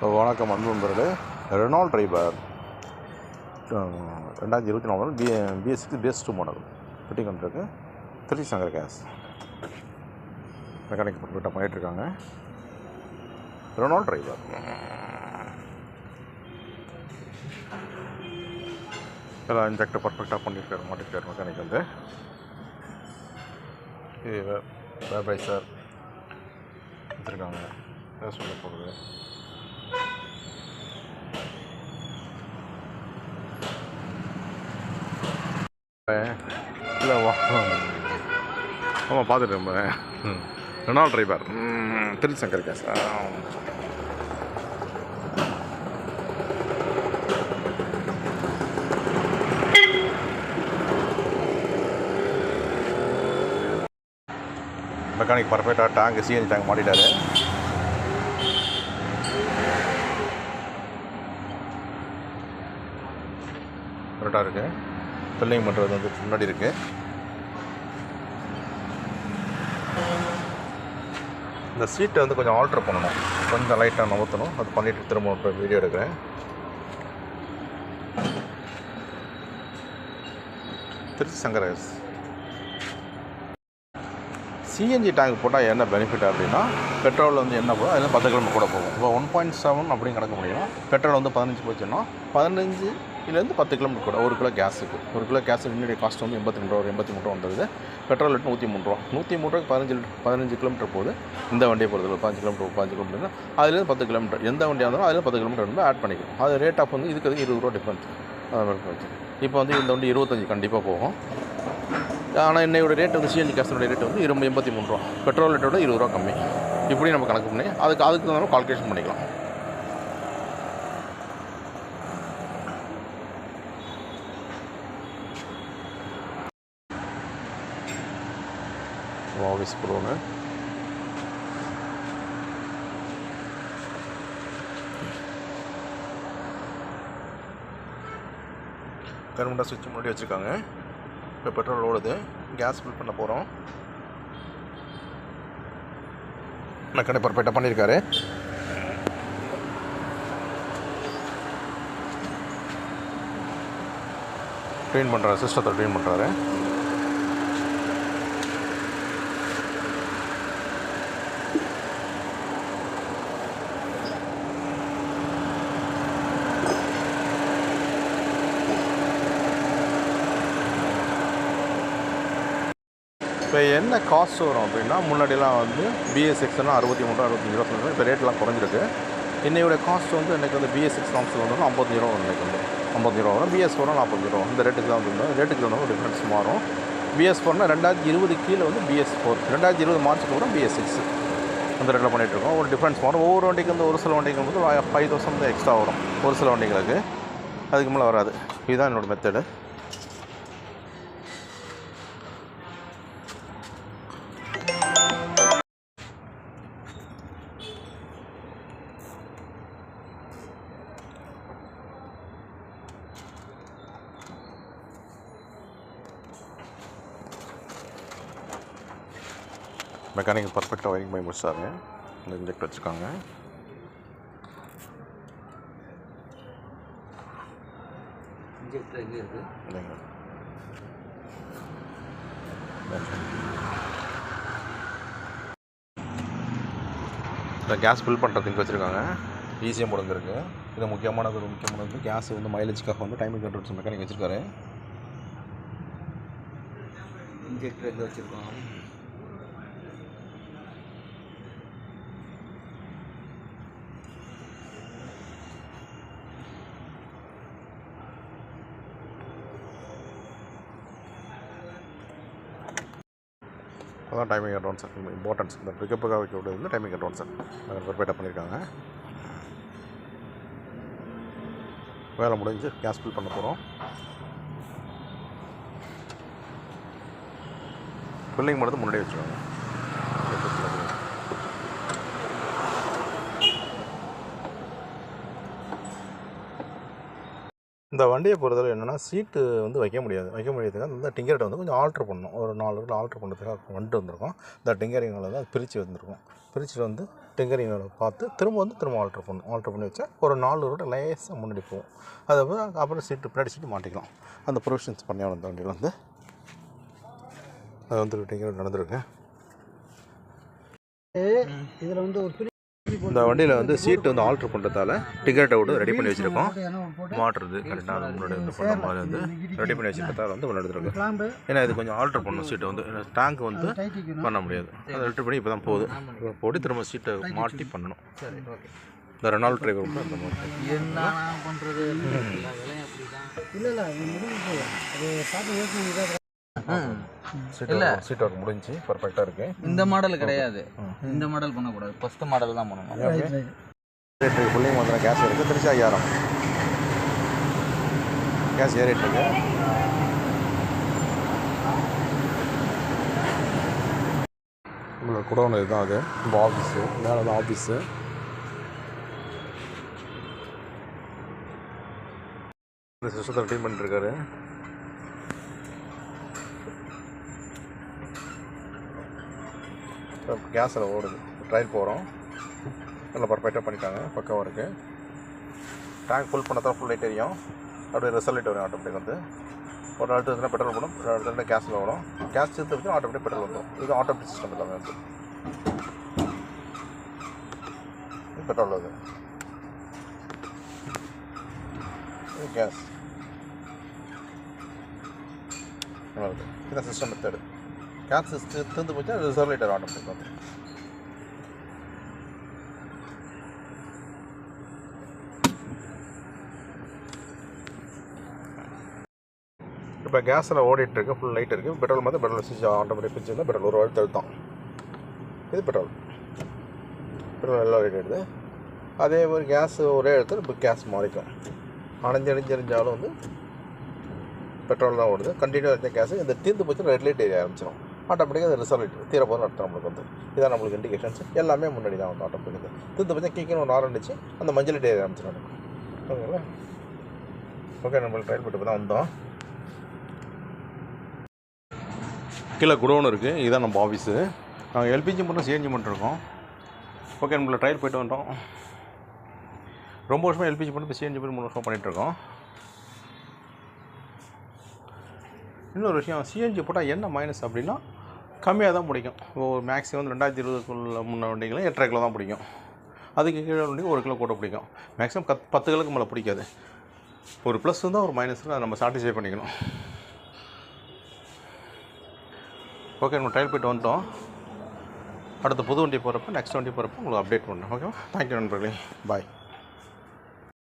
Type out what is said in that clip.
வணக்கம் அன்பு நண்பர்களே. Renault Triber 2024 model BS6 BS2 model fitting பண்ணுறதுக்கு திருச்சி சங்கர் கேஸ் மெக்கானிக் பர்ஃபெக்டாக பண்ணிகிட்ருக்காங்க. ரெனால்ட் டிரைவர் எல்லாம் இன்ஜெக்டர் பர்ஃபெக்டாக பண்ணியிருக்காரு மாட்டிருக்கார் மெக்கானிக் வந்து. இது வேப்ரைசர் வச்சுருக்காங்க, வேஸ்ட் பண்ண போகுது. இல்லை ஆமாம் பார்த்துட்டு ரொம்ப Renault Triber Trichy Sankar gas. Mechanic பர்ஃபெக்டாக டேங்க் சிஎன்ஜி டேங்க் மாட்டிட்டாரு. கரெக்டாக இருக்குது. ஃபில்லிங் பண்ணுறது வந்து முன்னாடி இருக்குது. இந்த சீட்டை வந்து கொஞ்சம் ஆல்ட்ரு பண்ணணும், கொஞ்சம் லைட்டாக நகர்த்தணும். அது பண்ணிவிட்டு திரும்ப இப்போ வீடியோ எடுக்கிறேன். Trichy Sankar gas CNG tank போட்டால் என்ன பெனிஃபிட் அப்படின்னா, பெட்ரோல் வந்து என்ன போகும் அதில் 10 கிலோமீட்டர் கூட போகும். இப்போ 1.7 அப்படின்னு கிடக்க முடியும். பெட்ரோல் வந்து 15 போச்சுன்னா 15 10 கிலோமீட்டர் கூட. 1 கிலோ கேஸுக்கு 1 கிலோ கேஸுக்கு முன்னாடி காஸ்ட் வந்து 82 ரூபா 83 ரூபா வந்துடுது. பெட்ரோல் லிட்டர் 103 ரூபா. 103 ரூபாய்க்கு 15 கிலோமீட்டர் போகுது. இந்த வண்டியை பொறுத்தவரை 15 கிலோமீட்டர் அதுலேருந்து 10 கிலோமீட்டர் எந்த வண்டியாக இருந்தாலும் அதில் 10 கிலோமீட்டர் வந்து ஆட் பண்ணிக்கும். அது ரேட் ஆஃப் வந்து இதுக்கு 20 ரூபா டிஃப்ரென்ஸ். அது மாதிரி வச்சு இப்போ வந்து இந்த வண்டி 25 கண்டிப்பாக போகும். ஆனால் என்னையோட ரேட் வந்து சிஎன்ஜி கேஸோட ரேட் வந்து 83 ரூபா. பெட்ரோல் ரேட்டோட 20 ரூபா கம்மி. இப்படி நம்ம கணக்கு பண்ணி அதுக்கு நம்ம கால்குலேஷன் பண்ணிக்கலாம். ஆஃபீஸ் ப்ரோன்னு கருமண்டா சுவிட்ச் முன்னாடி வச்சுருக்காங்க. இப்போ பெட்ரோல் ஓடுது. கேஸ் ஃபில் பண்ண போகிறோம். மெக்கானிக் பர்ஃபெக்டாக பண்ணியிருக்காரு. க்ளீன் பண்ணுறாரு, சிஸ்டத்தை க்ளீன் பண்ணுறாரு. இப்போ என்ன காஸ்ட் வரும் அப்படின்னா, முன்னாடிலாம் வந்து BS6னா 63 ரூபா 65 ரூபா சொல்லுங்கள். இப்போ ரேட்லாம் குறைஞ்சிருக்கு. இன்னையோட காஸ்ட் வந்து இன்றைக்கி வந்து BS6 காம்ஸில் வந்து 55 ரூபா வரும். இன்றைக்கி வந்து 55 ரூபா வரும். BS4 40 ரூபா. இந்த ரேட்டுக்கு தான் வந்து ரேட்டுக்கு வந்து டிஃப்ரென்ஸ் மாறும். BS4னா 2020 கீழே வந்து BS4, 2020 மார்ச்சுக்கு அப்புறம் BS6 அந்த ரேட்டில் பண்ணிகிட்ருக்கோம். ஒரு டிஃப்ரென்ஸ் மாறும். ஒவ்வொரு வண்டிக்கு வந்து ஒரு சில வண்டிக்கு வந்து 5000 வந்து எக்ஸ்ட்ரா வரும். ஒரு சில வண்டிகளுக்கு அதுக்கு மேலே வராது. இதுதான் என்னோடய மெத்தடு. மெக்கானிக் பர்ஃபெக்டாக ஒயரிங் பண்ணி முடிச்சாங்க. இந்த இன்ஜெக்ட் வச்சுருக்காங்க. இன்ஜெக்டர் எங்கே இருக்குது? இந்த கேஸ் ஃபில் பண்ணுறதுக்கு வச்சுருக்காங்க. ஈஸியாக முடிஞ்சிருக்கு. இது முக்கியமானது கேஸ் வந்து மைலேஜுக்காக வந்து டைமிங் கண்ட்ரோல்ஸ் மெக்கானிக் வச்சுருக்காரு. இன்ஜெக்டர் எங்கே வச்சுருக்கோம்? அதான் டைமிங் கண்ட்ரோல் செட் இம்பார்ட்டன்ஸ். இந்த பிக்கப்புக்காக வைக்க வந்து டைமிங் கண்ட்ரோல் செட் பர்ஃபெக்டாக பண்ணியிருக்காங்க. வேலை முடிஞ்சு கேஸ் ஃபில் பண்ண போகிறோம். ஃபில்லிங் மட்டும் முன்னாடி வச்சுருவாங்க. இந்த வண்டியை பொறுத்தவரை என்னென்னா, சீட்டு வந்து வைக்க முடியாதுங்க. இந்த டிங்கர்கிட்ட வந்து கொஞ்சம் ஆல்ட்ரு பண்ணணும். ஒரு 4 ஆல்ட்ரு பண்ணுறதுக்காக வந்துட்டு வந்திருக்கோம். இந்த டிங்கரிங்கில் தான் பிரித்து வந்திருக்கோம். பிரிச்சுட்டு வந்து டிங்கரிங் பார்த்து திரும்ப ஆல்ட்ரு பண்ணி வச்சா ஒரு 4 ரோட லேசாக முன்னாடி போகும். அதை அப்புறம் சீட்டு பின்னாடி சீட்டு மாட்டிக்கலாம். அந்த ப்ரொவிஷன்ஸ் பண்ணி அந்த வண்டியில் வந்து அது வந்து டிங்கரிங் நடந்திருக்கு. இதில் வந்து ஒரு இந்த வண்டியில் வந்து சீட்டு வந்து ஆல்ட்ரு பண்ணுறதால டிக்கெட் அவுட் ரெடி பண்ணி வச்சுருக்கோம். மாட்டுறது கரெக்டாக முன்னாடி வந்து பண்ண மாதிரி வந்து ரெடி பண்ணி வச்சுருக்கதால வந்து எடுத்துருக்கு. ஏன்னா இது கொஞ்சம் ஆல்ட்ரு பண்ணணும். சீட்டை வந்து டேங்க் வந்து பண்ண முடியாது. அதை ரிட்டர் பண்ணி இப்போ தான் போகுது. போட்டு திரும்ப சீட்டை மாட்டி பண்ணணும். சரி ஓகே. இந்த ரெனால்ட் டிரைவர் கூட இந்த மாதிரி என்ன பண்ணுறது இல்லை அது பார்த்து இல்லை சீட் ஒர்க் முடிஞ்சு பர்ஃபெக்டாக இருக்குது. இந்த மாடல் கிடையாது. இந்த மாடல் பண்ணக்கூடாது. ஃபஸ்ட் மாடல் தான் பண்ணணும். ஃபுல்லிங் வந்து கேஸ் இருக்குது. திருச்சி 5000 கேஸ் ஏறிட்டுருக்கு. உங்களோட குடோன் இதுதான். அது நம்ம ஆஃபீஸு மேலே தான் ஆஃபீஸு. இந்த சிஸ்டத்தை ரெடி பண்ணிட்டுருக்காரு. கேஸில் ஓடுது. ட்ரையல் போகிறோம். நல்லா பர்ஃபெக்டாக பண்ணிட்டாங்க. பக்காவாக இருக்குது. டேங்க் ஃபுல் பண்ணதான் ஃபுல் லைட் எரியும். அப்படியே ரிசல்ட் லைட் வரும். ஆட்டோமேட்டிக் வந்து ஒரு இடத்துல பெட்ரோல் போடும், ஒரு இடத்துல கேஸில் வரும். கேஸ் சேர்த்து வச்சு ஆட்டோமேட்டிக் பெட்ரோல் வந்துடும். இது ஆட்டோமேட்டிக் சிஸ்டம் எல்லாமே வந்து பெட்ரோல் வருது. இது கேஸ் வருது. இதான் சிஸ்டம் மெத்தடு. கேஸ் தீர்ந்து போச்சு. ரிசர்வ் லைட்டர் ஆட்டோமேட்டிக் வந்து இப்போ கேஸில் ஓடிட்டுருக்கு. ஃபுல் லைட் இருக்குது. பெட்ரோல் மாதிரி பெட்ரோல் ஸ்விட்ச் ஆட்டோமேட்டிக் ஸ்விட்ச் இருந்தால் பெட்ரோல் ஒரு அழுத்தம் தான். இது பெட்ரோல் எல்லாம் லைட் எடுது. அதே மாதிரி கேஸ் ஒரே இடத்துல இப்போ கேஸ் மாறிக்கும். அணைஞ்சாலும் வந்து பெட்ரோல் தான் ஓடுது. கண்டினியூ இருக்க கேஸ் இந்த தீர்ந்து போச்சு ரெட் லைட் ஏரிய ஆரம்பிச்சிடும். ஆட்டோமேட்டிக்காக அது ரிசல்ட் லைட் தீரப்போது நடத்தும். நம்மளுக்கு வந்து இதான் நம்மளுக்கு இண்டிகேஷன்ஸ் எல்லாமே முன்னாடி தான் வந்து ஆட்டோமேட்டிக்காக தீர்ந்து போச்சு கீக்கின்னு ஒரு ஆரம்பிச்சு அந்த மஞ்சள் லைட் ஏரிய ஆரம்பிச்சிடும். ஓகேங்களா? ஓகே, நம்மளுக்கு ட்ரையல் போட்டு தான் வந்தோம். கீழே குடோன் இருக்குது. இதுதான் நம்ம ஆஃபீஸு. நாங்கள் எல்பிஜி மட்டும் சிஎன்ஜி மட்டும் இருக்கோம். ஓகே, நம்மள ட்ரையல் போய்ட்டு வந்தோம். ரொம்ப வருஷமாக எல்பிஜி மட்டும் இப்போ சிஎன்ஜி மட்டும் 3 வருஷமாக பண்ணிகிட்ருக்கோம். இன்னொரு விஷயம், சிஎன்ஜி போட்டால் என்ன மைனஸ் அப்படின்னா கம்மியாக தான் பிடிக்கும். ஒரு மேக்ஸிமம் 2020 முன்ன வண்டிகளை 8.5 கிலோ தான் பிடிக்கும். அதுக்கு கீழே வண்டி 1 கிலோ கூட பிடிக்கும். மேக்ஸிமம் 10 கிலோக்கு மேலே பிடிக்காது. ஒரு ப்ளஸ் தான் ஒரு மைனஸ் அதை நம்ம சாட்டிஸ்ஃபை பண்ணிக்கணும். ஓகே, நம்ம ட்ரையல் போய்ட்டு வந்துட்டோம். அடுத்த புது வண்டி போகிறப்ப நெக்ஸ்ட் வண்டி போகிறப்ப உங்களுக்கு அப்டேட் பண்ணுறேன். ஓகேவா? தேங்க்யூ நண்பர்களே. பாய்.